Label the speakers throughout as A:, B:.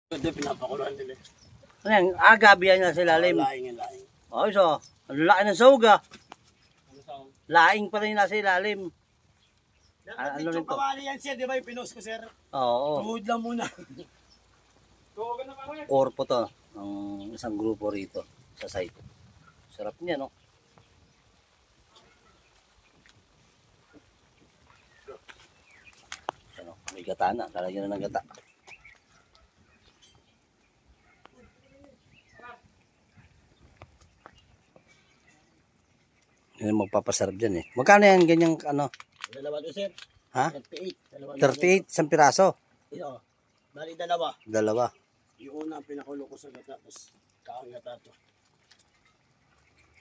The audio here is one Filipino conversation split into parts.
A: Ito pinapakuluan nila.
B: Ano yan? Gabi yan sa ilalim.
A: Laing yan, laing.
B: Oh, so, ang laki ng sawga. Laing pa rin nasa ilalim.
A: Dapat
B: Ano
A: ano
B: rin to?
A: kawali yan sir, di ba yung pinost ko sir?
B: Oo.
A: Tuhod lang muna.
B: Korpo to. Ang isang grupo rito sa site. Sarap niya, no? Ano, may gata na. Lalagyan na ng gata. Yan magpapasarap dyan eh. Magkano yan ganyang ano?
A: Dalawa to sir.
B: Ha?
A: 38.
B: 38 isang piraso.
A: Ito. Bali dalawa.
B: Dalawa.
A: Yung una pinakulo ko sa gata. Tapos kaangata to.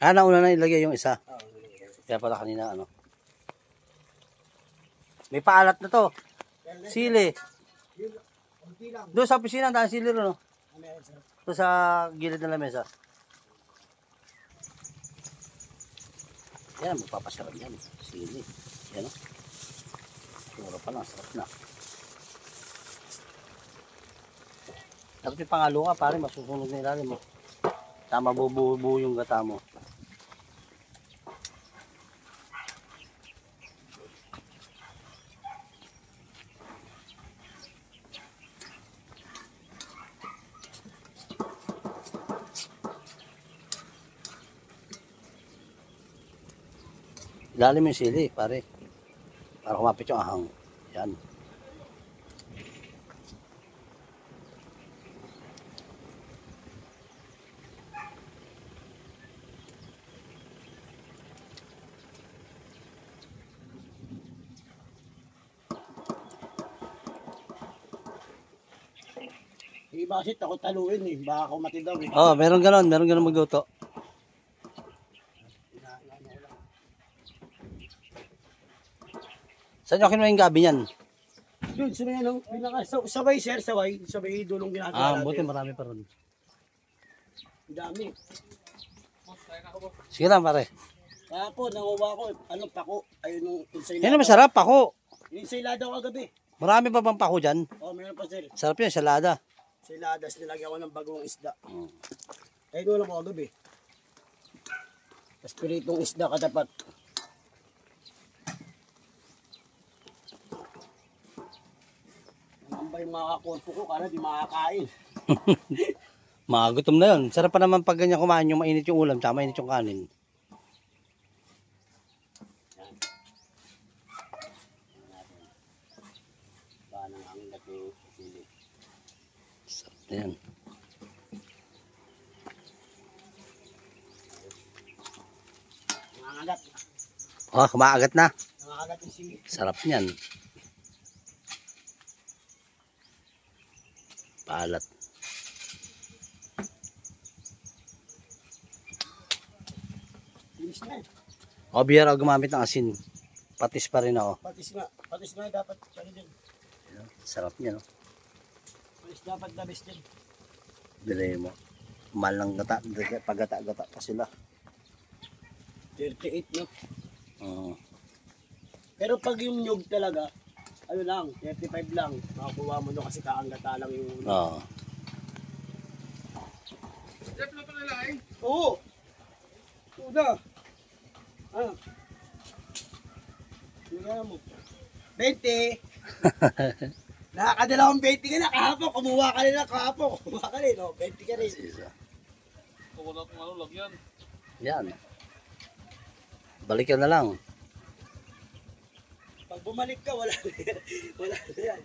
B: Nauna na ilagay yung isa.
A: Oh,
B: Kaya pala kanina ano. May paalat na to. Sili. Doon sa opisina dahil sili ron. No? Doon sa gilid ng lamesa. Yan, magpapasarap yan. Sili. Yan o. Puro pa lang, sarap na. Dapat yung pangalo ka, pare, masusunog na ilalim mo. Tama bubuo yung gata mo. Ilalim yung sili, pare. Para kumapit yung ahang. Yan.
A: Iba kasi takot taluin eh. Baka kumati daw eh.
B: Oh, meron ganon magluto. Saan nyo kinuha yung gabi niyan?
A: Doon, sa may ano, sabay sir, sabay dulong ginagawa natin.
B: Buti marami pa ron.
A: Dami.
B: Sige lang, pare.
A: Kaya po, nanguha ko, ano, pako, ayun yung ensaylada.
B: Yan ang masarap, pako.
A: Yung ensaylada ko kagabi.
B: Marami pa bang pako dyan?
A: Oh, meron pa sir.
B: Sarap yan, salada.
A: Ensaylada, nilagyan ko ng bagong isda. Ayun lang ko kagabi. Tapos piritong isda katapat. Ano ba yung mga korpo ko, kala di makakain.
B: Magutom na yun. Sarap pa naman pag ganyan kumain yung mainit yung ulam, tsaka mainit yung kanin. Sarap na yan.
A: Nangangagat.
B: Oh, kumakagat na.
A: Nangangagat yung sili.
B: Sarap niyan. Paalat.
A: Bilis na eh.
B: O, biyara gumamit ng asin. Patis pa rin ako.
A: Patis nga dapat. Ano din?
B: Sarap niya, no?
A: Patis dapat the best din.
B: Bilay mo. Mahal ng gata. Pagata-gata pa sila.
A: 38 no?
B: Oo.
A: Pero pag yung nyug talaga, ano lang, 35 lang. Makakuha mo no kasi kaanggata lang yung...
B: Oo.
A: Oo! Tuda! Ah. Tingnan mo. 20! Nakakadalawang 20 ka na kahapon. Kumuha ka rin na kahapon. Kumuha ka rin. No? 20 ka rin.
C: Wala pong ano, lagyan.
B: Yan. Balikan na lang.
A: Pag bumalik ka, wala na yan. Wala na yan.